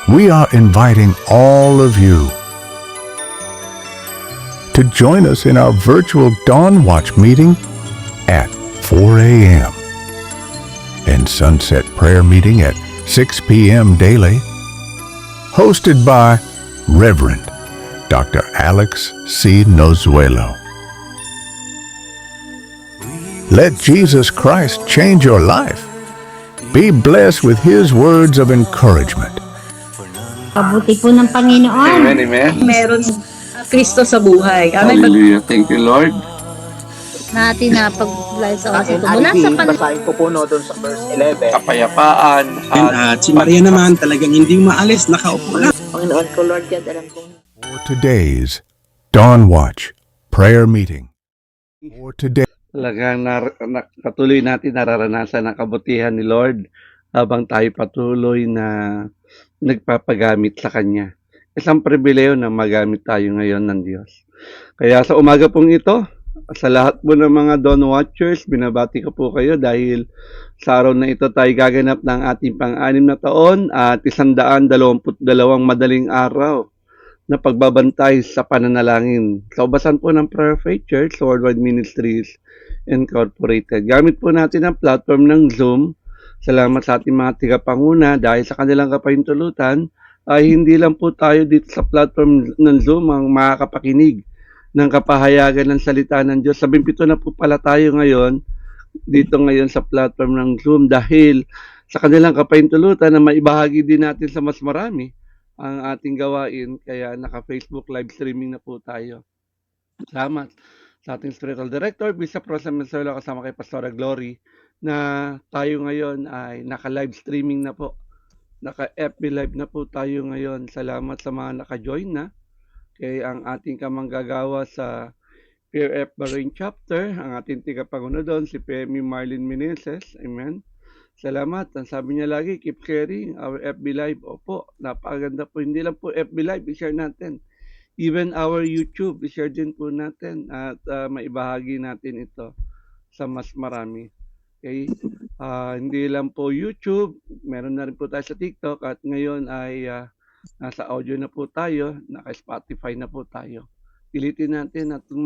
we are inviting all of you to join us in our virtual Dawn Watch meeting at 4 a.m. and Sunset Prayer Meeting at 6 p.m. daily, hosted by Reverend Dr. Alex C. Nozuelo. Let Jesus Christ change your life. Be blessed with His words of encouragement. Pabuti po ng Panginoon. Amen, amen. Meron Kristo sa buhay. Amen. Hallelujah. Thank you, Lord. Natin na pag-live sa oras ito. Mula sa basahin ko po no doon sa verse 11. Kapayapaan At si Maria naman talagang hindi maalis, nakaupo lang. Panginoon ko, Lord God, alam kong For today's Dawn Watch Prayer Meeting. For today. Talagang patuloy natin nararanasan ang kabutihan ni Lord habang tayo patuloy na nagpapagamit sa Kanya. Isang pribileyo na magamit tayo ngayon ng Diyos. Kaya sa umaga pong ito, sa lahat po ng mga Dawn Watchers, binabati ko po kayo dahil sa araw na ito tayo gaganap ng ating pang-anim na taon at 122 madaling araw na pagbabantay sa pananalangin. Sa ubasan po ng Prayer Faith Church, Worldwide Ministries Incorporated. Gamit po natin ang platform ng Zoom. Salamat sa ating mga tigapanguna dahil sa kanilang kapahintulutan ay hindi lang po tayo dito sa platform ng Zoom ang makakapakinig ng kapahayagan ng salita ng Diyos. 17 na po pala tayo ngayon dito ngayon sa platform ng Zoom dahil sa kanilang kapahintulutan na maibahagi din natin sa mas marami ang ating gawain, kaya naka-Facebook live streaming na po tayo. Salamat sa ating spiritual director, Bishop Rosa Mensuelo, kasama kay Pastora Glory, na tayo ngayon ay naka-live streaming na po. Naka-FB live na po tayo ngayon. Salamat sa mga naka-join na. Kay ang ating kamanggagawa sa PRF Bahrain Chapter, ang ating tigapanguno doon, si PME Marlene Meneses. Amen. Salamat. Ang sabi niya lagi, keep sharing our FB Live. Opo, napakaganda po. Hindi lang po FB Live, i-share natin. Even our YouTube, i-share din po natin at maibahagi natin ito sa mas marami. Okay? Hindi lang po YouTube, meron na rin po tayo sa TikTok at ngayon ay nasa audio na po tayo, naka-Spotify na po tayo. Pilitin natin at itong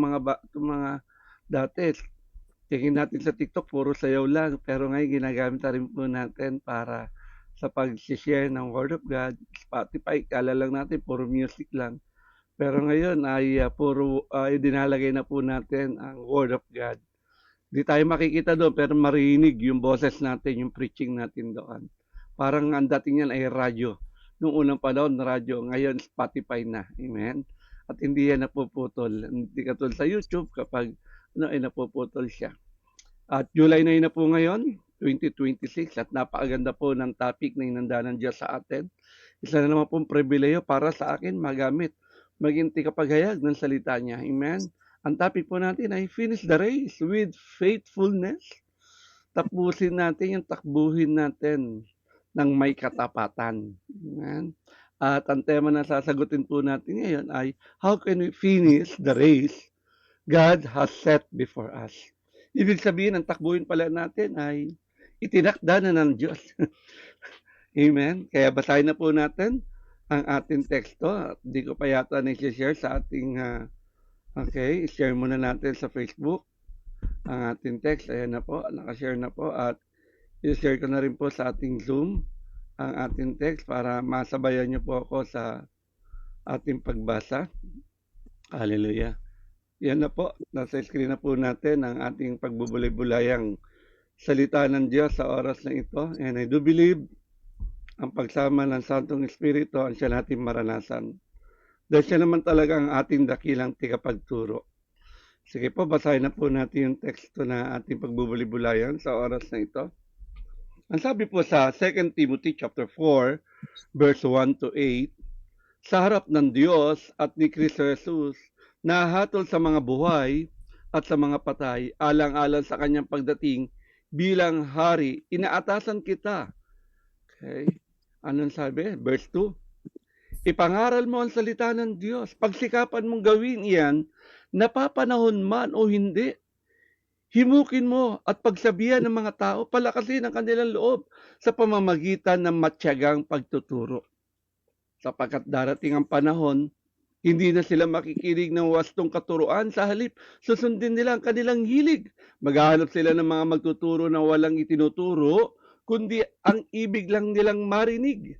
mga dati, tingin natin sa TikTok, puro sayaw lang. Pero ngayon, ginagamit na rin po natin para sa pag-share ng Word of God. Spotify, kala lang natin, puro music lang. Pero ngayon, ay dinalagay na po natin ang Word of God. Di tayo makikita doon, pero marinig yung boses natin, yung preaching natin doon. Parang ang dating yan ay radyo. Noong unang panahon, radyo. Ngayon, Spotify na. Amen? At hindi yan napuputol. Hindi katulad sa YouTube kapag ay napuputol siya. At July 9 na po ngayon, 2026, at napakaganda po ng topic na inanda ng Diyos sa atin. Isa na naman pong pribileyo para sa akin magamit, maging tikapaghayag ng salita niya. Amen? Ang topic po natin ay finish the race with faithfulness. Tapusin natin yung takbuhin natin ng may katapatan. Amen? At ang tema na sasagutin po natin ngayon ay how can we finish the race God has set before us. Ibig sabihin, ang takbuhin pala natin ay itinakda na ng Diyos. Amen? Kaya basahin na po natin ang ating teksto. Hindi ko pa yata na-share sa ating, share muna natin sa Facebook ang ating text. Ayan na po, nakashare na po. At i-share ko na rin po sa ating Zoom ang ating text para masabayan niyo po ako sa ating pagbasa. Hallelujah. Yan na po, nasa screen na po natin ang ating pagbubulay-bulayang salita ng Diyos sa oras na ito. And I do believe ang pagsama ng Santong Espiritu ang siya natin maranasan. Dahil siya naman talaga ang ating dakilang tigapagturo. Sige po, basahin na po natin yung teksto na ating pagbubulay-bulayan sa oras na ito. Ang sabi po sa 2 Timothy chapter 4, verse 1 to 8, sa harap ng Diyos at ni Kristo Jesus, nahatol sa mga buhay at sa mga patay, alang-alang sa kanyang pagdating bilang hari, inaatasan kita. Okay? Anong sabi? Verse 2. Ipangaral mo ang salita ng Diyos. Pagsikapan mong gawin iyan, napapanahon man o hindi. Himukin mo at pagsabihan ng mga tao, palakasin ang kanilang loob sa pamamagitan ng matyagang pagtuturo. sapagkat darating ang panahon, hindi na sila makikinig ng wastong katuruan, sa halip susundin nila ang kanilang hilig. Maghahanap sila ng mga magtuturo na walang itinuturo, kundi ang ibig lang nilang marinig.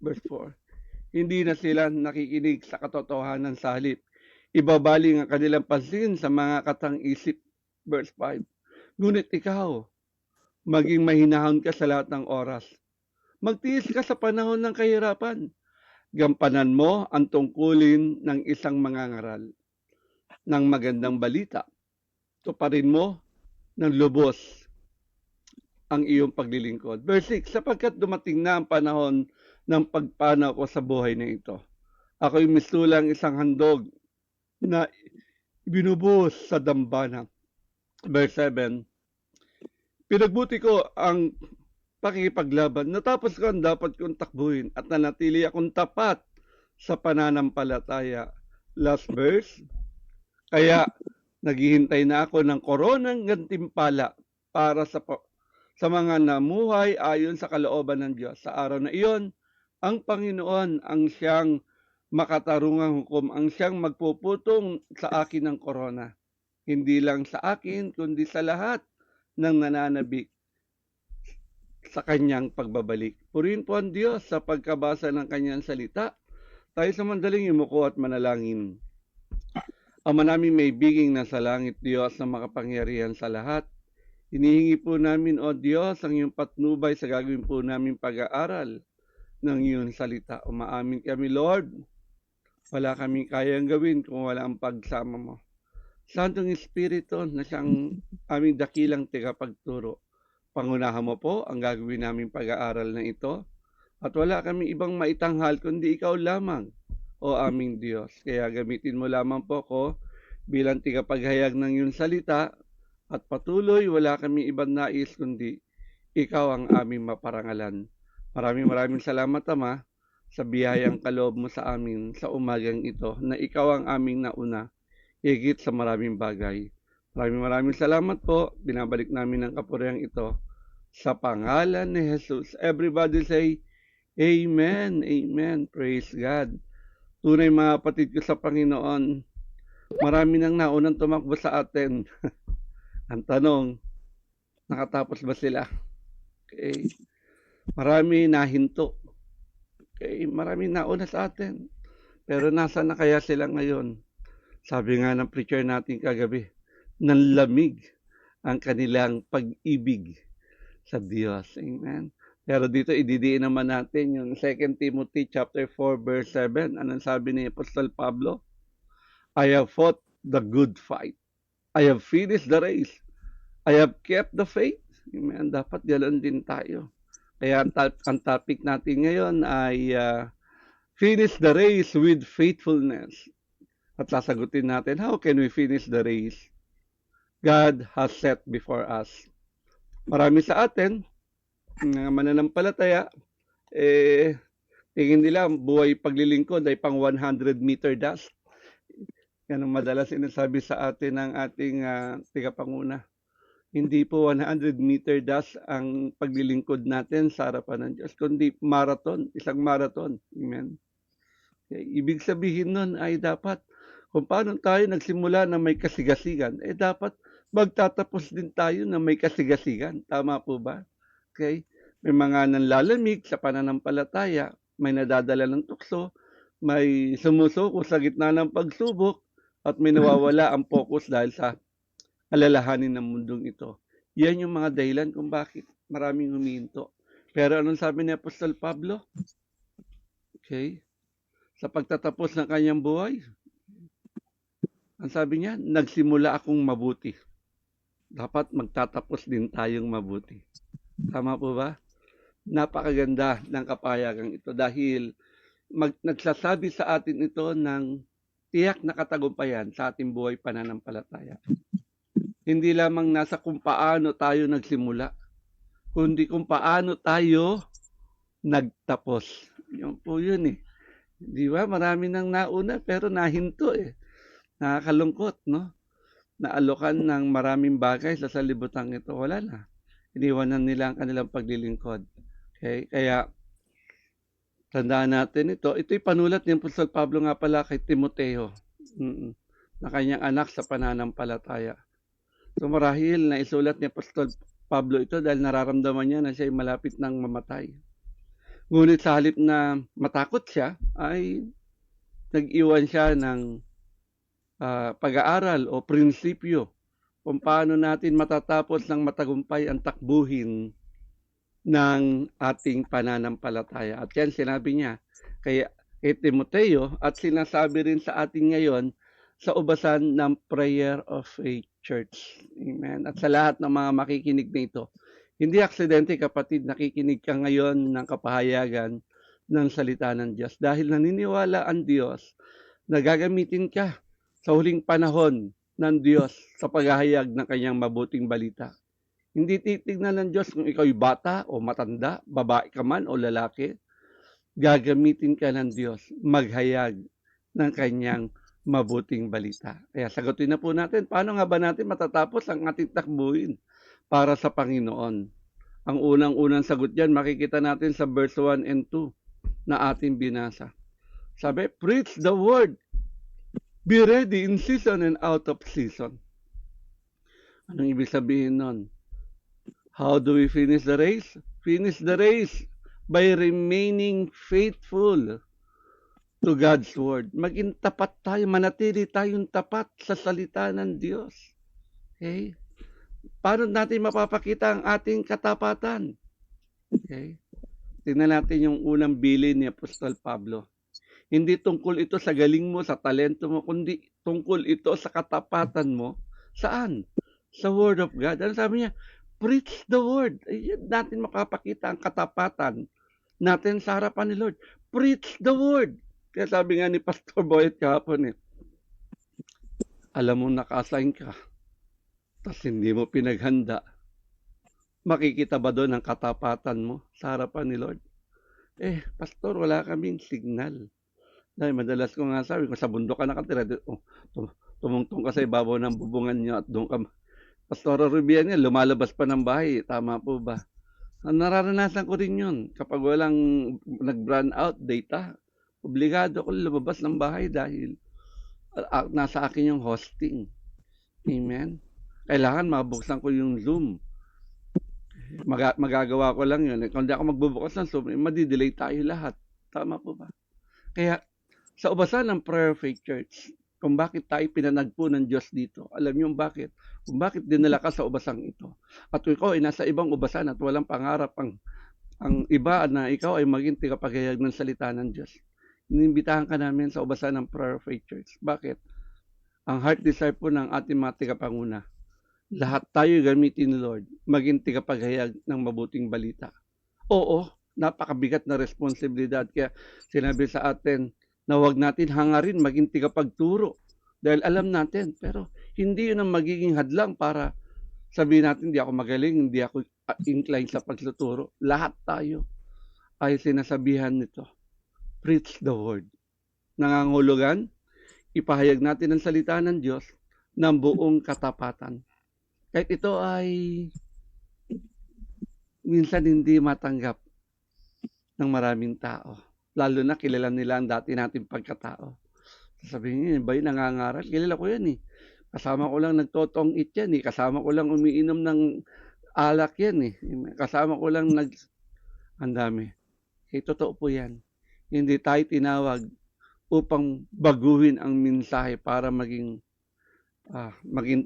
Verse 4. Hindi na sila nakikinig sa katotohanan, sa halip ibabaling ang kanilang pansin sa mga katang-isip. Verse 5. Ngunit ikaw, maging mahinahon ka sa lahat ng oras. Magtiis ka sa panahon ng kahirapan. Gampanan mo ang tungkulin ng isang mangangaral ng magandang balita. Tuparin mo ng lubos ang iyong paglilingkod. Verse 6, sapagkat dumating na ang panahon ng pagpanaw ko sa buhay na ito. Ako'y misulang isang handog na binubuhos sa dambana. Verse 7, pinagbuti ko ang pakikipaglaban. Natapos ko ang dapat kong takbuhin at nanatili akong tapat sa pananampalataya. Last verse, kaya naghihintay na ako ng koronang gantimpala para sa mga namuhay ayon sa kalooban ng Diyos. Sa araw na iyon, ang Panginoon ang siyang makatarungang hukom, ang siyang magpuputong sa akin ng korona. Hindi lang sa akin, kundi sa lahat ng nananabik sa kanyang pagbabalik. Purihin po ang Diyos sa pagkabasa ng kanyang salita. Tayo sa mandaling yumuko at manalangin. Ama naming may biging nasa langit, Diyos na makapangyarihan sa lahat. Hinihingi po namin, O Diyos, ang iyong patnubay sa gagawin po namin pag-aaral ng iyong salita. Umaamin kami, Lord. Wala kaming kayang gawin kung wala ang pagsama mo. Santong Espiritu na siyang aming dakilang tagapagturo. Pangunahan mo po ang gagawin naming pag-aaral na ito at wala kami ibang maitanghal kundi ikaw lamang, o aming Diyos. Kaya gamitin mo lamang po ko bilang tagapaghayag ng iyong salita at patuloy wala kami ibang nais kundi ikaw ang aming maparangalan. Maraming salamat, Ama, sa biyayang kaloob mo sa amin sa umagang ito na ikaw ang aming nauna, higit sa maraming bagay. Maraming salamat po. Binabalik namin ang kapurihan ito sa pangalan ni Jesus. Everybody say, Amen, Amen. Praise God. Tunay mga kapatid ko sa Panginoon, marami nang naunang tumakbo sa atin. Ang tanong, nakatapos ba sila? Okay. Marami nahinto. Okay. Marami nauna sa atin. Pero nasa na kaya sila ngayon? Sabi nga ng preacher natin kagabi, nanlamig ang kanilang pag-ibig sa Diyos. Amen. Pero dito ididiin naman natin yung 2 Timothy chapter 4 verse 7. Anong sabi ni Apostol Pablo? I have fought the good fight. I have finished the race. I have kept the faith. Amen. Dapat ganoon din tayo. Kaya ang topic natin ngayon ay finish the race with faithfulness. At sasagutin natin, how can we finish the race God has set before us? Marami sa atin, mga mananampalataya, tingin nila buhay paglilingkod ay pang 100-meter dash. Yan ang madalas sinasabi sa atin ng ating tigapanguna. Hindi po 100-meter dash ang paglilingkod natin sa harapan ng Diyos, kundi marathon, isang marathon. Amen. Ibig sabihin nun ay dapat, kung paano tayo nagsimula na may kasigasigan, dapat magtatapos din tayo na may kasigasigan. Tama po ba? Okay? May mga nanlalamig sa pananampalataya, may nadadala ng tukso, may sumusuko sa gitna ng pagsubok, at may nawawala ang focus dahil sa alalahanin ng mundong ito. Yan yung mga dahilan kung bakit maraming huminto. Pero anong sabi ni Apostol Pablo? Okay? Sa pagtatapos ng kanyang buhay, ang sabi niya, nagsimula akong mabuti. Dapat magtatapos din tayong mabuti. Tama po ba? Napakaganda ng kapayagang ito dahil nagsasabi sa atin ito ng tiyak na katagumpayan sa ating buhay pananampalataya. Hindi lamang nasa kung paano tayo nagsimula, kundi kung paano tayo nagtapos. Yun po yun eh. Di ba? Marami nang nauna pero nahinto eh. Nakakalungkot, no? Naalokan ng maraming bagay sa salibutan ito. Wala na. Iniwanan nila ang kanilang paglilingkod. Okay? Kaya, Tandaan natin ito. Ito'y panulat ni Apostol Pablo nga pala kay Timoteo, na kanyang anak sa pananampalataya. So marahil na isulat ni Apostol Pablo ito dahil nararamdaman niya na siya'y malapit ng mamatay. Ngunit sa halip na matakot siya, ay nag-iwan siya ng pag-aaral o prinsipyo kung paano natin matatapos ng matagumpay ang takbuhin ng ating pananampalataya. At yan sinabi niya kay Timoteo at sinasabi rin sa atin ngayon sa ubasan ng Prayer of a Church. Amen. At sa lahat ng mga makikinig nito, hindi aksidente kapatid, nakikinig ka ngayon ng kapahayagan ng salita ng Diyos dahil naniniwala ang Diyos na gagamitin ka sa huling panahon ng Diyos sa paghahayag ng kanyang mabuting balita. Hindi titignan ng Diyos kung ikaw'y bata o matanda, babae ka man o lalaki. Gagamitin ka ng Diyos maghayag ng kanyang mabuting balita. Kaya sagutin na po natin, paano nga ba natin matatapos ang ating takbuhin para sa Panginoon? Ang unang-unang sagot dyan, makikita natin sa verse 1 and 2 na ating binasa. Sabi, preach the word. Be ready in season and out of season. Anong ibig sabihin nun? How do we finish the race? Finish the race by remaining faithful to God's word. Maging tapat tayo, manatili tayong tapat sa salita ng Diyos. Okay? Paano natin mapapakita ang ating katapatan? Okay? Tingnan natin yung unang bilin ni Apostol Pablo. Hindi tungkol ito sa galing mo, sa talento mo, kundi tungkol ito sa katapatan mo. Saan? Sa Word of God. Ano sabi niya? Preach the Word. Ayun natin makapakita ang katapatan natin sa harapan ni Lord. Preach the Word. Kaya sabi nga ni Pastor Boyet kahapon, alam mo naka-assign ka, tapos hindi mo pinaghanda, makikita ba doon ang katapatan mo sa harapan ni Lord? Pastor, wala kaming signal. Dahil madalas ko nga sabi, kung sa bundok ka nakatira, tumungtong ka sa ibabaw ng bubungan niyo at doon ka, Pastor Rubian niya, lumalabas pa ng bahay. Tama po ba? Nararanasan ko rin yun. Kapag walang nag-brand out data, obligado ko lumabas ng bahay dahil nasa akin yung hosting. Amen? Kailangan mabuksan ko yung Zoom. Magagawa ko lang yun. Kung di ako magbubukas ng Zoom, madidelay tayo lahat. Tama po ba? Kaya, sa ubasan ng Prayer of Faith Church, kung bakit tayo pinanagpo ng Diyos dito. Alam niyo bakit? Kung bakit dinala ka sa ubasang ito. At kung ikaw ay nasa ibang ubasan at walang pangarap ang iba na ikaw ay maging tagapaghayag ng salita ng Diyos. Inimbitahan ka namin sa ubasan ng Prayer of Faith Church. Bakit? Ang heart desire po ng ating mga tagapanguna. Lahat tayo gamitin ni Lord, maging tagapaghayag ng mabuting balita. Oo, napakabigat na responsibilidad. Kaya sinabi sa atin, na huwag natin hangarin maging tigapagturo. Dahil alam natin, pero hindi yun ang magiging hadlang para sabihin natin, hindi ako magaling, hindi ako inclined sa pagtuturo. Lahat tayo ay sinasabihan nito. Preach the word. Nangangulugan, ipahayag natin ang salita ng Diyos ng buong katapatan. Kahit ito ay minsan hindi matanggap ng maraming tao. Lalo na kilala nila ang dati nating pagkatao. Sabihin niya, ba yung nangangaral? Kilala ko yan Kasama ko lang nagtotong it yan Kasama ko lang umiinom ng alak yan Kasama ko lang ang dami. Totoo po yan. Hindi tayo tinawag upang baguhin ang mensahe para maging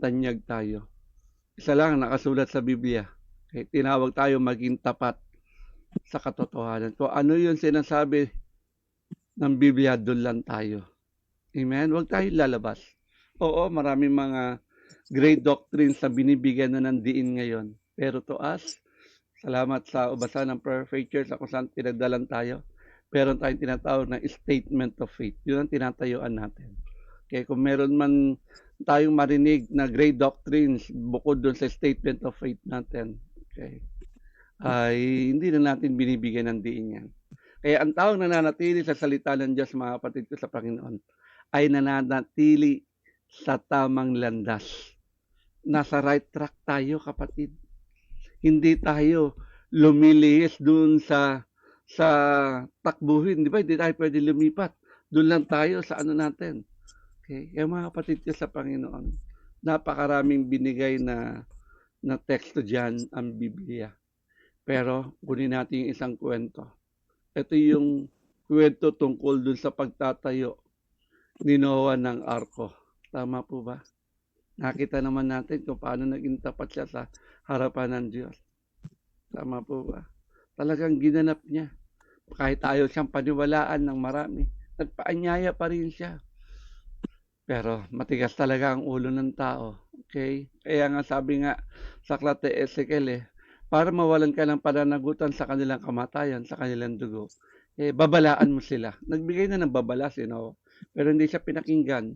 tanyag tayo. Isa lang nakasulat sa Biblia. Tinawag tayo maging tapat sa katotohanan. Kung ano yung sinasabi ng Biblia, doon lang tayo. Amen? Huwag tayo lalabas. Oo, maraming mga great doctrines na binibigyan na ng diin ngayon. Pero to us, salamat sa ubasan ng Prayer Faith Church kung saan pinagdalan tayo. Meron tayong tinatawag na statement of faith. Yun ang tinatayuan natin. Kaya kung meron man tayong marinig na great doctrines bukod doon sa statement of faith natin, ay hindi na natin binibigyan ng diin yan. Kaya ang taong nananatili sa salita ng Diyos, mga kapatid ko sa Panginoon, ay nananatili sa tamang landas. Nasa right track tayo, kapatid. Hindi tayo lumilihis dun sa sa takbuhin, di ba? Hindi tayo pwede lumipat. Doon lang tayo sa ano natin. Okay? Kaya mga kapatid ko sa Panginoon, napakaraming binigay na teksto dyan ang Biblia. Pero kunin natin yung isang kwento. Ito yung kwento tungkol dun sa pagtatayo ni Noah ng arko. Tama po ba? Nakita naman natin kung paano naging tapat siya sa harapan ng Diyos. Tama po ba? Talagang ginanap niya. Kahit ayaw siyang paniwalaan ng marami, nagpaanyaya pa rin siya. Pero matigas talaga ang ulo ng tao. Okay? Kaya nga sabi nga sa aklat ni Ezekiel, para mawalan ka ng pananagutan sa kanilang kamatayan, sa kanilang dugo, babalaan mo sila. Nagbigay na ng babala si Noah, pero hindi siya pinakinggan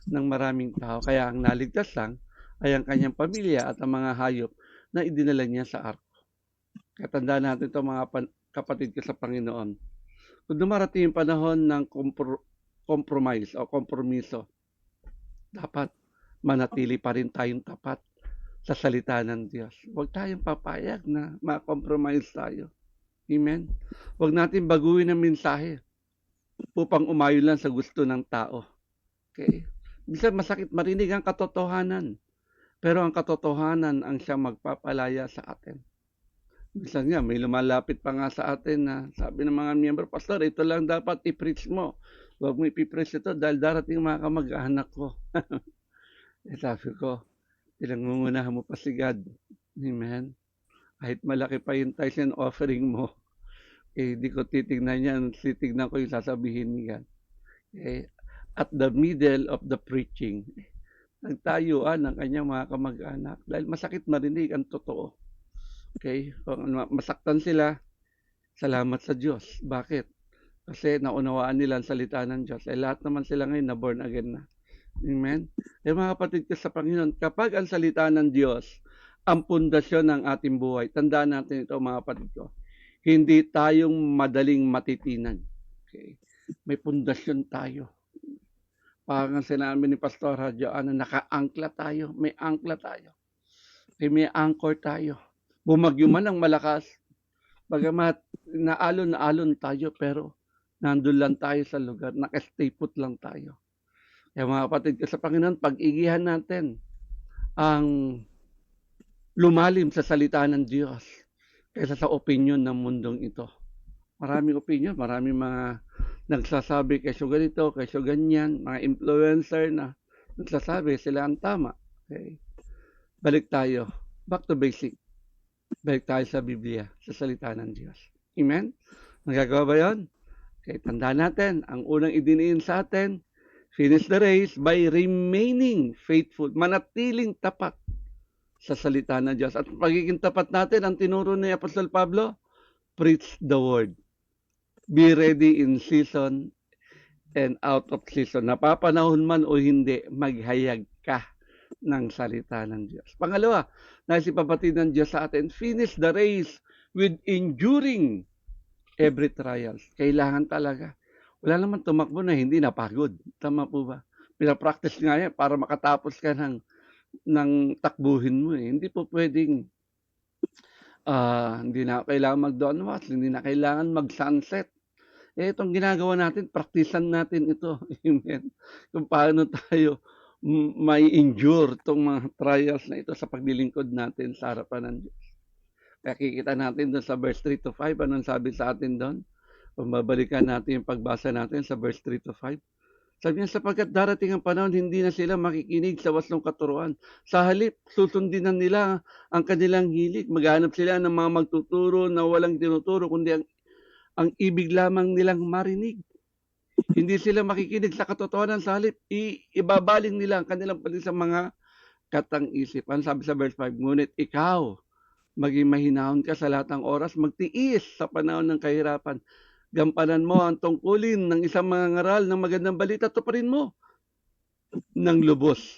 ng maraming tao. Kaya ang naligtas lang ay ang kanyang pamilya at ang mga hayop na idinala niya sa arko. Kaya tandaan natin ito mga kapatid ko sa Panginoon. Kung dumarating yung panahon ng compromise o kompromiso, dapat manatili pa rin tayong tapat sa salita ng Diyos. Huwag tayong papayag na ma-compromise tayo. Amen? Huwag natin baguhin ang mensahe upang umayon lang sa gusto ng tao. Okay? Minsan masakit marinig ang katotohanan, pero ang katotohanan ang siyang magpapalaya sa atin. Minsan nga, may lumalapit pa nga sa atin na sabi ng mga miyembro, Pastor, ito lang dapat i-preach mo. Huwag mo i-preach ito dahil darating mga kamag-anak ko. Sabi ko, ilangungunahan mo pa si God. Amen. Kahit malaki pa yung tithe and offering mo, di ko titignan yan. Titignan ko yung sasabihin ni God. At the middle of the preaching, nagtayuan ang kanyang mga kamag-anak dahil masakit marinig ang totoo. Okay? Kung masaktan sila, salamat sa Diyos. Bakit? Kasi naunawaan nila ang salita ng Diyos. Lahat naman sila ngayon na born again na. Amen? Mga kapatid ko sa Panginoon, kapag ang salita ng Diyos ang pundasyon ng ating buhay, tandaan natin ito mga kapatid ko, hindi tayong madaling matitinan. Okay? May pundasyon tayo. Parang sinabi ni Pastor Hadjo, naka-angkla tayo. May angkla tayo. Okay, may anchor tayo. Bumagyo man ng malakas, bagamat naalon tayo, pero nandun lang tayo sa lugar, naka-stay put lang tayo. Kaya mga kapatid ko sa Panginoon, pag-igihan natin ang lumalim sa salita ng Diyos kaysa sa opinion ng mundong ito. Maraming opinion, maraming mga nagsasabi kesyo ganito, kesyo ganyan, mga influencer na nagsasabi sila ang tama. Okay? Balik tayo, back to basic. Balik tayo sa Biblia, sa salita ng Diyos. Amen? Nagagawa ba yun? Okay, tandaan natin, ang unang idiniin sa atin, finish the race by remaining faithful, manatiling tapat sa salita ng Diyos. At pagiging tapat natin, ang tinuro ni Apostol Pablo, preach the word. Be ready in season and out of season. Napapanahon man o hindi, maghayag ka ng salita ng Diyos. Pangalawa, naisipapatid ng Diyos sa atin, finish the race with enduring every trials. Kailangan talaga. Wala naman tumakbo na hindi napagod. Tama po ba? Pinapractice nga yan para makatapos ka ng takbuhin mo. Hindi po pwedeng hindi na kailangan mag-dawn watch, hindi na kailangan mag-sunset. Itong ginagawa natin, praktisan natin ito. Amen. Kung paano tayo may endure itong mga trials na ito sa paglilingkod natin sa harapan ng Diyos. Kaya kikita natin doon sa verse 3 to 5, anong sabi sa atin doon? Kung babalikan natin yung pagbasa natin sa verse 3 to 5. Sabi niya, sapagkat darating ang panahon, hindi na sila makikinig sa waslong katuruan. Sa halip, susundin na nila ang kanilang hilig. Maghanap sila ng mga magtuturo na walang tinuturo, kundi ang ibig lamang nilang marinig. Hindi sila makikinig sa katotohanan, sa halip, ibabaling nila ang kanilang pati sa mga katang-isip. Ang sabi sa verse 5, ngunit ikaw, maging mahinahon ka sa lahat ng oras, magtiis sa panahon ng kahirapan. Gampanan mo ang tungkulin ng isang mga ngaral ng magandang balita, tuparin mo ng lubos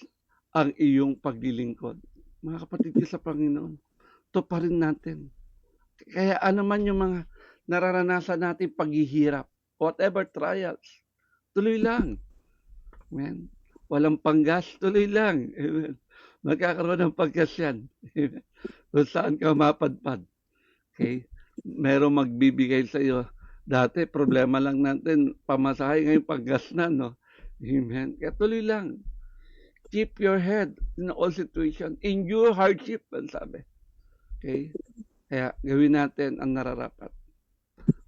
ang iyong paglilingkod. Mga kapatid ko sa Panginoon, tuparin natin. Kaya ano man yung mga nararanasan natin paghihirap, whatever trials, tuloy lang. Amen. Walang panggas, tuloy lang. Amen. Magkakaroon ng panggas yan. Kung saan ka mapadpad. Okay? Merong magbibigay sa iyo Dati problema lang natin pamasahe, ngayon paggas na, no? Amen. Kaya tuloy lang. Keep your head in all situation. Endure hardship, ang sabi. Okay? Kaya gawin natin ang nararapat.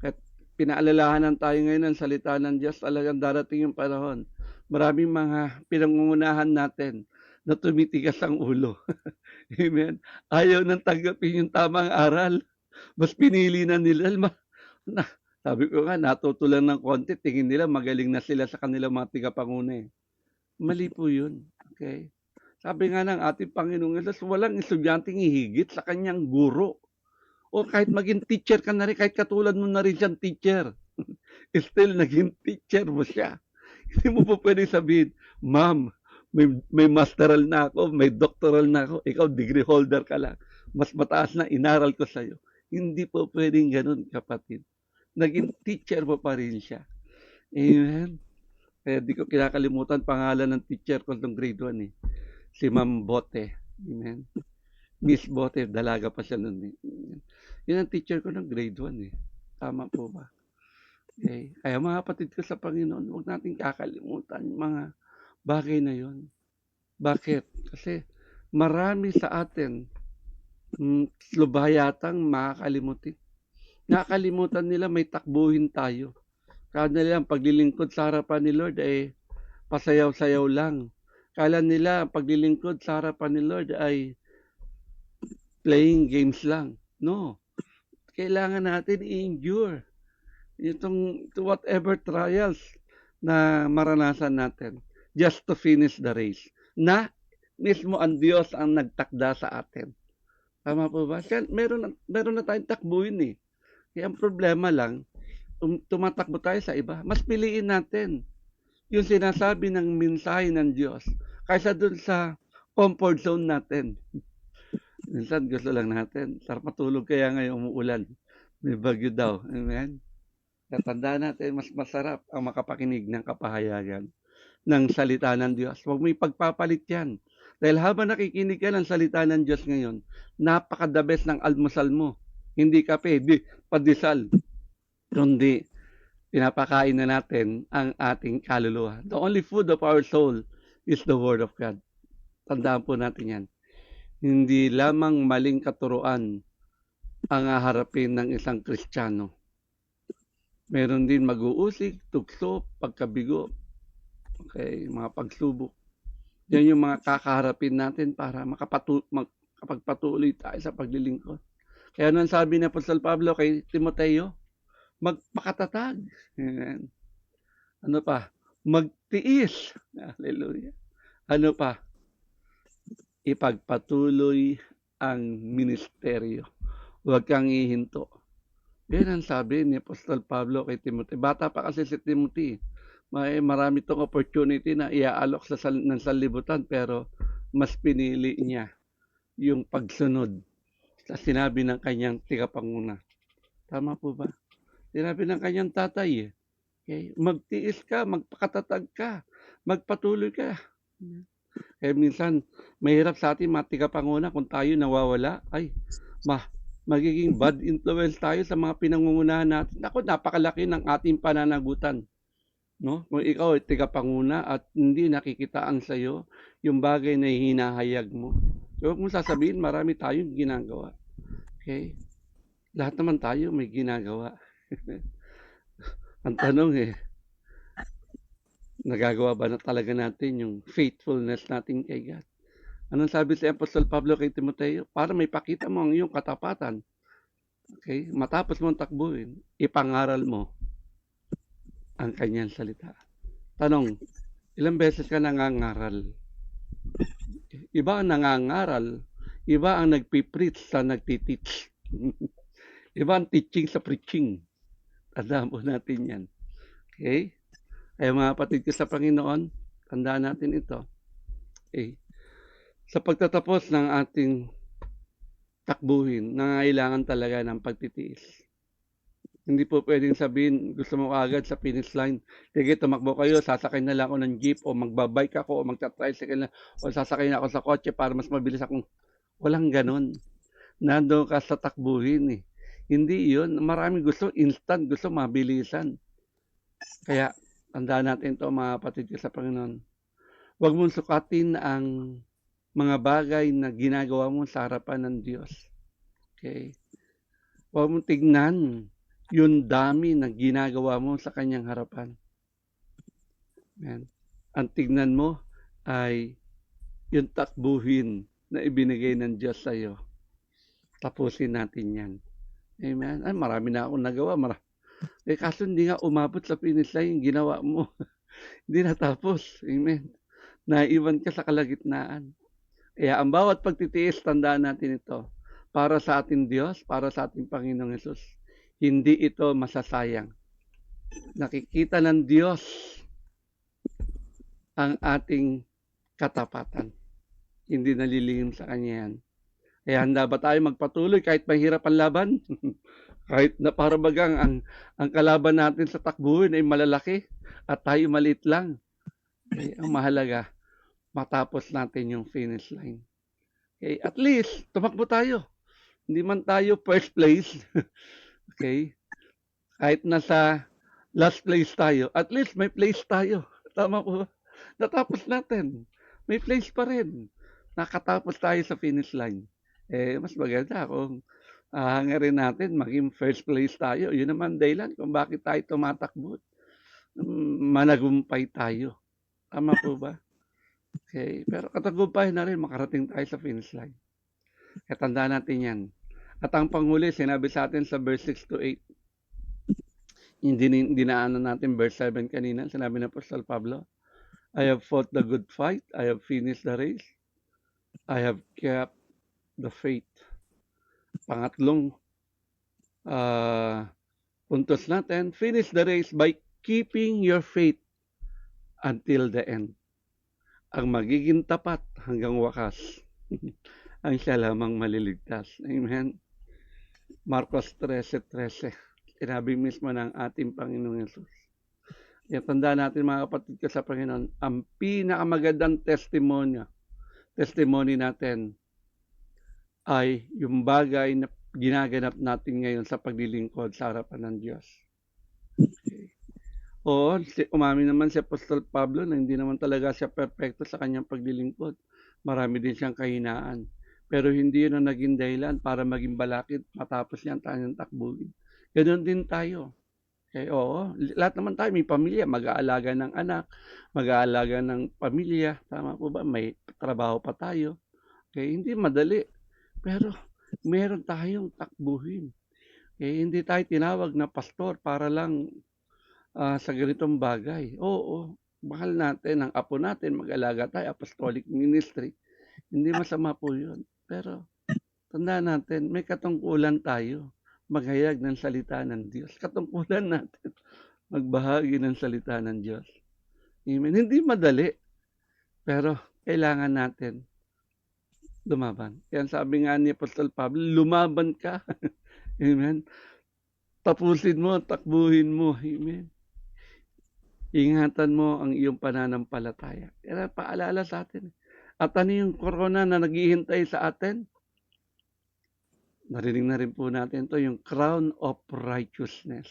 At pinaalalahanan tayo ngayon ng salita ng Diyos, talagang darating yung panahon. Maraming mga pinangungunahan natin na tumitigas ang ulo. Amen. Ayaw nang tanggapin yung tamang aral. Mas pinili na nila. Sabi ko nga, natuto lang ng konti, tingin nila magaling na sila sa kanilang mga tigapanguna eh. Mali po yun. Okay? Sabi nga ng ating Panginoong Hesus, walang estudyanteng hihigit sa kanyang guro. O kahit maging teacher ka na rin, kahit katulad mo na rin siyang teacher, still naging teacher mo siya. Hindi mo po pwede sabihin, ma'am, may masteral na ako, may doctoral na ako, ikaw degree holder ka lang. Mas mataas na inaral ko sa'yo. Hindi po pwedeng ganun, kapatid. Naging teacher mo pa rin siya. Amen? Kaya di ko kinakalimutan pangalan ng teacher ko nung grade 1 eh. Si Ma'am Bote. Amen? Miss Bote, dalaga pa siya nun eh. Yun ang teacher ko ng grade 1 eh. Tama po ba? Okay. Kaya mga kapatid ko sa Panginoon, huwag natin kakalimutan yung mga bagay na yon. Bakit? Kasi marami sa atin lubayatang makakalimutin. Nakakalimutan nila may takbuhin tayo. Kala nila ang paglilingkod sa harapan ni Lord ay pasayaw-sayaw lang. Kala nila ang paglilingkod sa harapan ni Lord ay playing games lang. No. Kailangan natin i-endure itong whatever trials na maranasan natin just to finish the race. Na mismo ang Diyos ang nagtakda sa atin. Tama po ba? Kaya meron na tayong takbuhin eh. Kaya ang problema lang, tumatakbo tayo sa iba. Mas piliin natin yung sinasabi ng mensahe ng Diyos kaysa dun sa comfort zone natin. Minsan gusto lang natin, sarap matulog kaya ngayon umuulan. May bagyo daw. Amen? Tatandaan natin, mas masarap ang makapakinig ng kapahayagan ng salita ng Diyos. Huwag mo ipagpapalit yan. Dahil habang nakikinig ka ng salita ng Diyos ngayon, napaka-the best ng almusal mo. Hindi kape, di padisal. Kundi pinapakain na natin ang ating kaluluwa. The only food of our soul is the Word of God. Tandaan po natin yan. Hindi lamang maling katuruan ang haharapin ng isang Kristiyano. Meron din mag-uusig, tukso, pagkabigo, okay, mga pagsubok. Yan yung mga kakaharapin natin para makapagpatuloy tayo sa paglilingkod. Kaya nang sabi ni Apostol Pablo kay Timoteo, magpakatatag. Amen. Ano pa? Magtiis. Hallelujah. Ano pa? Ipagpatuloy ang ministeryo. Huwag kang ihinto. Yan ang sabi ni Apostol Pablo kay Timothy. Bata pa kasi si Timothy. Marami tong opportunity na iaalok ng sanlibutan pero mas pinili niya yung pagsunod sa sinabi ng kanyang tigapanguna. Tama po ba? Sinabi ng kanyang tatay. Okay? Magtiis ka, magpakatatag ka, magpatuloy ka. Kaya minsan, mahirap sa atin mga tigapanguna kung tayo nawawala. Ay, magiging bad influence tayo sa mga pinangungunahan natin. Ako, napakalaki ng ating pananagutan. No? Kung ikaw ay tigapanguna at hindi nakikitaan sa iyo yung bagay na hinahayag mo. So, huwag mo sasabihin, marami tayong ginagawa. Okay? Lahat naman tayo may ginagawa. Ang tanong nagagawa ba na talaga natin yung faithfulness natin kay God? Anong sabi sa Apostol Pablo kay Timoteo? Para may pakita mo ang iyong katapatan. Okay? Matapos mong takbuhin, ipangaral mo ang kanyang salita. Tanong, ilang beses ka nangangaral? Iba ang nangangaral, iba ang nagpipreach sa nagtiteach. Iba ang teaching sa preaching. Tandaan po natin yan. Okay? Kaya mga kapatid ko sa Panginoon, tandaan natin ito. Okay? Sa pagtatapos ng ating takbuhin, nangangailangan talaga ng pagtitiis. Hindi po pwedeng sabihin, gusto mo agad sa finish line, sige, tumakbo kayo, sasakay na lang ako ng jeep, o magbabike ako, o magta-tricycle na, o sasakay na ako sa kotse para mas mabilis akong, walang ganon. Nandun ka sa takbuhin Hindi yun. Maraming gusto instant, gusto mabilisan. Kaya, tandaan natin to mga kapatid ko sa Panginoon. Huwag mong sukatin ang mga bagay na ginagawa mo sa harapan ng Diyos. Okay? Huwag mong tignan yung dami na ginagawa mo sa kanyang harapan. Amen. Ang tignan mo ay yung takbuhin na ibinigay ng Diyos sa iyo. Tapusin natin yan. Amen. Ay, marami na akong nagawa. Kaso hindi nga umabot sa finish line yung ginawa mo. Hindi natapos. Amen. Naiwan ka sa kalagitnaan. Kaya ang bawat pagtitiis, tandaan natin ito. Para sa ating Diyos, para sa ating Panginoong Hesus. Hindi ito masasayang. Nakikita ng Diyos ang ating katapatan. Hindi nalilihim sa Kanya yan. Kaya handa ba tayo magpatuloy kahit mahirap ang laban? Kahit na para bagang ang kalaban natin sa takbuhin ay malalaki at tayo maliit lang. Okay, ang mahalaga, matapos natin yung finish line. Okay, at least, tumakbo tayo. Hindi man tayo first place. Okay? Kahit nasa last place tayo, at least may place tayo. Tama po. Natapos natin. May place pa rin. Nakatapos tayo sa finish line. Mas maganda kung hangarin natin, maging first place tayo. Yun naman dahilan kung bakit tayo tumatakbo. Managumpay tayo. Tama po ba? Okay. Pero katagumpay na rin, makarating tayo sa finish line. Kaya tandaan natin yan. At ang panghuli, sinabi sa atin sa verse 6 to 8. Yung dinaanan natin verse 7 kanina, sinabi ng Apostol Pablo, I have fought the good fight, I have finished the race, I have kept the faith. Pangatlong puntos natin, finish the race by keeping your faith until the end. Ang magiging tapat hanggang wakas, ang siya lamang maliligtas. Amen. Marcos 13:13. Sinabi mismo ng ating Panginoong Hesus. Kaya tandaan natin mga kapatid ko sa Panginoon, ang pinakamagandang testimony natin ay yung bagay na ginaganap natin ngayon sa paglilingkod sa harapan ng Diyos. Okay. Oo, umamin naman si Apostol Pablo na hindi naman talaga siya perfecto sa kanyang paglilingkod. Marami din siyang kahinaan. Pero hindi yun ang naging dahilan para maging balakid matapos niya ang kanyang takbuhin. Ganoon din tayo. Okay, oo, lahat naman tayo may pamilya, mag-aalaga ng anak, mag-aalaga ng pamilya, tama po ba? May trabaho pa tayo. Okay, hindi madali. Pero meron tayong takbuhin. Okay, hindi tayo tinawag na pastor para lang sa ganitong bagay. Oo, mahal natin ang apo natin, mag-alaga tayo, apostolic ministry. Hindi masama po yun. Pero tandaan natin, may katungkulan tayo maghayag ng salita ng Diyos. Katungkulan natin magbahagi ng salita ng Diyos. Amen. Hindi madali, pero kailangan natin lumaban. Kaya sabi nga ni Apostol Pablo, lumaban ka. Amen. Tapusin mo, takbuhin mo. Amen. Ingatan mo ang iyong pananampalataya. Kaya paalala sa atin. At ano yung corona na naghihintay sa atin? Narinig na rin po natin to, yung crown of righteousness.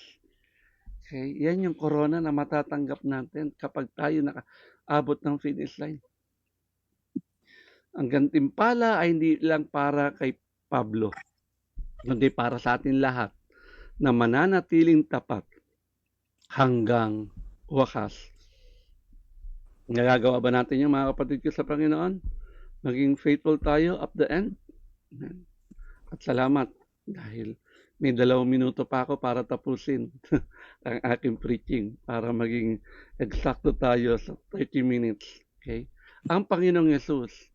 Okay? Yan yung corona na matatanggap natin kapag tayo nakaabot ng finish line. Ang gantimpala ay hindi lang para kay Pablo, kundi para sa atin lahat na mananatiling tapat hanggang wakas. Nagagawa ba natin yung mga kapatid ko sa Panginoon? Maging faithful tayo up the end? Amen. At salamat dahil may 2 minuto pa ako para tapusin ang aking preaching para maging eksakto tayo sa 30 minutes. Okay? Ang Panginoong Hesus,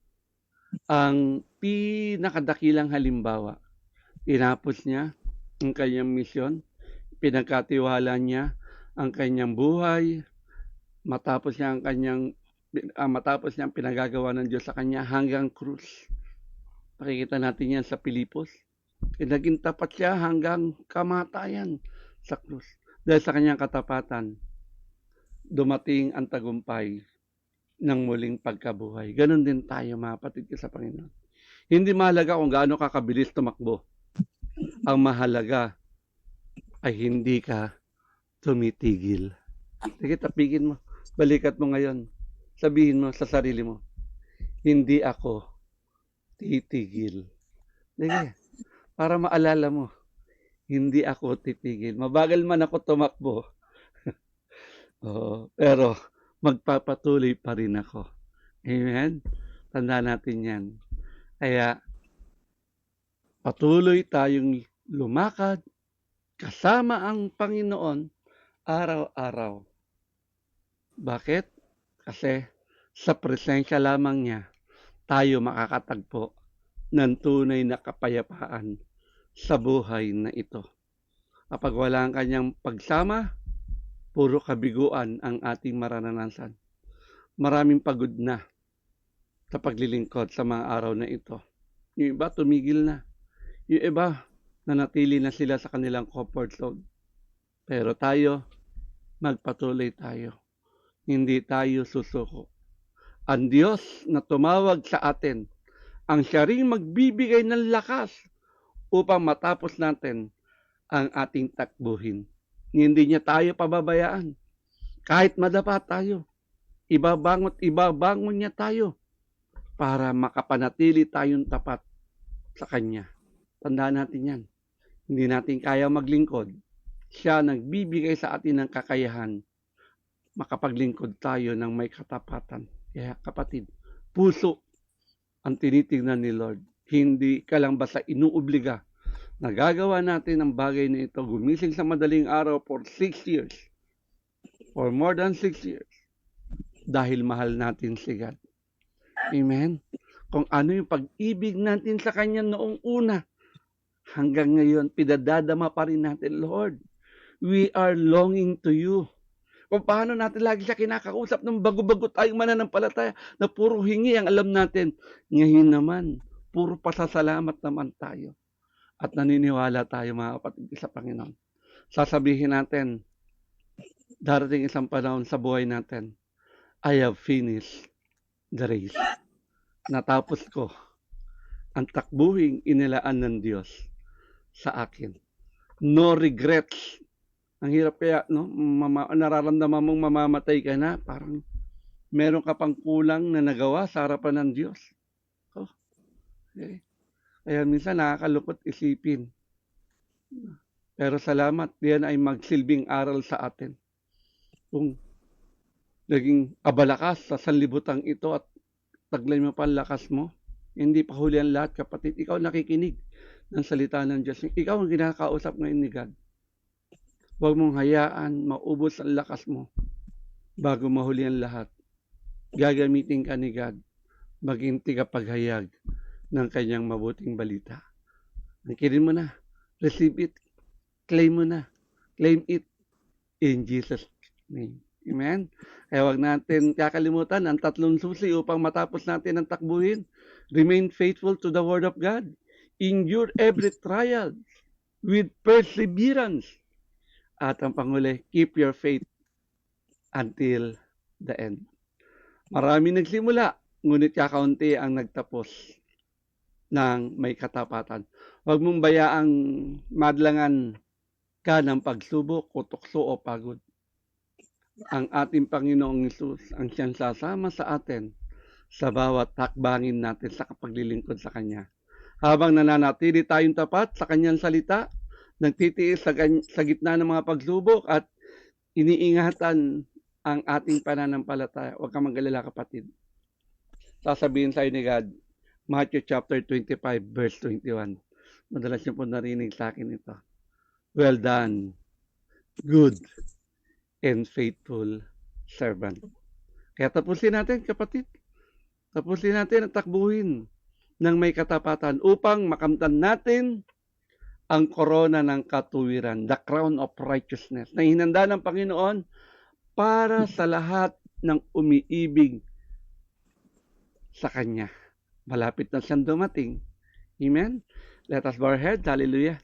ang pinakadakilang halimbawa, tinapos niya ang kanyang misyon, pinagkatiwala niya ang kanyang buhay, matapos niya ang pinagagawa ng Diyos sa kanya hanggang krus. Pakikita natin yan sa Pilipos. Naging tapat siya hanggang kamatayan sa krus. Dahil sa kanyang katapatan, dumating ang tagumpay ng muling pagkabuhay. Ganon din tayo mga kapatid ko sa Panginoon. Hindi mahalaga kung gaano kakabilis tumakbo. Ang mahalaga ay hindi ka tumitigil. Sige, tapigin mo. Balikat mo ngayon. Sabihin mo sa sarili mo, hindi ako titigil. Sige, para maalala mo, hindi ako titigil. Mabagal man ako tumakbo. Oo, pero magpapatuloy pa rin ako. Amen? Tanda natin yan. Kaya, patuloy tayong lumakad kasama ang Panginoon araw-araw. Bakit? Kasi sa presensya lamang niya, tayo makakatagpo ng tunay na kapayapaan sa buhay na ito. Kapag wala ang kanyang pagsama, puro kabiguan ang ating mararanasan. Maraming pagod na sa paglilingkod sa mga araw na ito. Yung iba tumigil na. Yung iba nanatili na sila sa kanilang comfort zone. Pero tayo, magpatuloy tayo. Hindi tayo susuko. Ang Diyos na tumawag sa atin, ang siya ring magbibigay ng lakas upang matapos natin ang ating takbuhin. Hindi niya tayo pababayaan. Kahit madapa tayo, ibabangon niya tayo para makapanatili tayong tapat sa Kanya. Tandaan natin yan. Hindi natin kaya maglingkod. Siya nagbibigay sa atin ng kakayahan. Makapaglingkod tayo ng may katapatan. Kaya kapatid, puso ang tinitingnan ni Lord. Hindi ka lang basta inuobliga. Nagagawa natin ang bagay na ito. Gumising sa madaling araw for 6 years. For more than 6 years. Dahil mahal natin si God. Amen? Kung ano yung pag-ibig natin sa Kanya noong una. Hanggang ngayon, pinadadama pa rin natin, Lord. We are longing to you. Kung paano natin lagi siya kinakausap ng bago-bago tayong mananampalataya na puro hingi ang alam natin. Ngayon naman, puro pasasalamat naman tayo. At naniniwala tayo mga kapatid sa Panginoon. Sasabihin natin, darating isang panahon sa buhay natin, I have finished the race. Natapos ko ang takbuhing inilaan ng Diyos sa akin. No regrets. Ang hirap kaya, no? Nararamdaman mong mamamatay ka na, parang meron ka pang kulang na nagawa sa harapan ng Diyos. Oh, okay. Kaya minsan nakakalungkot isipin. Pero salamat, diyan ay magsilbing aral sa atin. Kung naging abala ka sa sanlibutan ito at taglay mo pa ang lakas mo, hindi pa huli ang lahat, kapatid. Ikaw nakikinig ng salita ng Diyos. Ikaw ang kinakausap ngayon ni God. Huwag mong hayaan maubos ang lakas mo bago mahuli ang lahat. Gagamitin ka ni God maging tigapaghayag ng kanyang mabuting balita. Nakirin mo na. Receive it. Claim mo na. Claim it in Jesus' name. Amen? Kaya huwag natin kakalimutan ang 3 susi upang matapos natin ang takbuhin. Remain faithful to the Word of God. Endure every trial with perseverance. At ang panguli, keep your faith until the end. Marami nagsimula, ngunit kakaunti ang nagtapos ng may katapatan. Huwag mong bayaang madlangan ka ng pagsubok o tukso o pagod. Ang ating Panginoong Hesus ang siyang sasama sa atin sa bawat hakbangin natin sa kapaglilingkod sa Kanya. Habang nananatili tayong tapat sa Kanyang salita, nagtitiis sa gitna ng mga pagsubok at iniingatan ang ating pananampalataya. Huwag kang mag-alala, kapatid. Sasabihin sa'yo ni God, Matthew chapter 25, verse 21. Madalas niyo po narinig sa akin ito. Well done, good and faithful servant. Kaya tapusin natin, kapatid. Tapusin natin at takbuhin ng may katapatan upang makamtan natin ang korona ng katuwiran, the crown of righteousness, na hinanda ng Panginoon para sa lahat ng umiibig sa Kanya. Malapit na siyang dumating. Amen? Let us bow our heads. Hallelujah.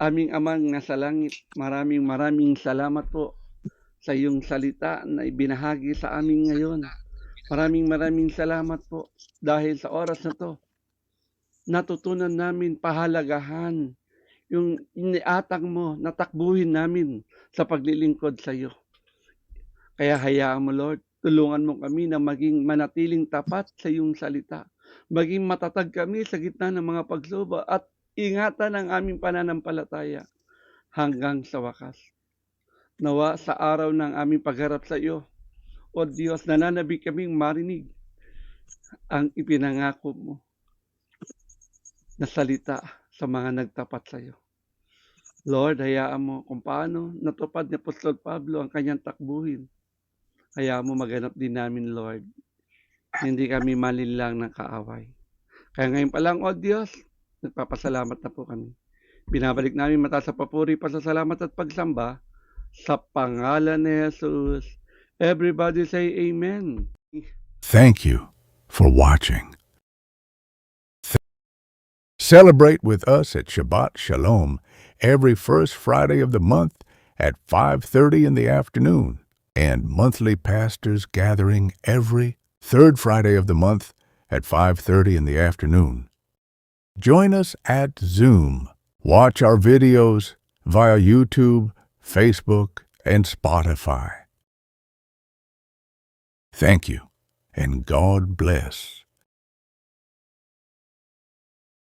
Aming Amang nasa langit, maraming salamat po sa iyong salita na ibinahagi sa amin ngayon. Maraming salamat po dahil sa oras na to, natutunan namin pahalagahan yung iniatang mo na takbuhin namin sa paglilingkod sa iyo. Kaya hayaan mo, Lord, tulungan mo kami na maging manatiling tapat sa iyong salita. Maging matatag kami sa gitna ng mga pagsubok at ingatan ang aming pananampalataya hanggang sa wakas. Nawa sa araw ng aming pagharap sa iyo, O Diyos, nananabik kaming marinig ang ipinangako mo na salita sa mga nagtapat sa iyo. Lord, hayaan mo kung paano natupad ni Apostol Pablo ang kanyang takbuhin. Hayaan mo maganap din namin, Lord. Hindi kami malinlang ng kaaway. Kaya ngayon pa lang, O Diyos, nagpapasalamat na po kami. Binabalik namin mata sa papuri, pasasalamat at pagsamba sa pangalan ni Jesus. Everybody say Amen. Thank you for watching. Celebrate with us at Shabbat Shalom every first Friday of the month at 5:30 in the afternoon, and monthly pastors gathering every third Friday of the month at 5:30 in the afternoon. Join us at Zoom. Watch our videos via YouTube, Facebook, and Spotify. Thank you, and God bless.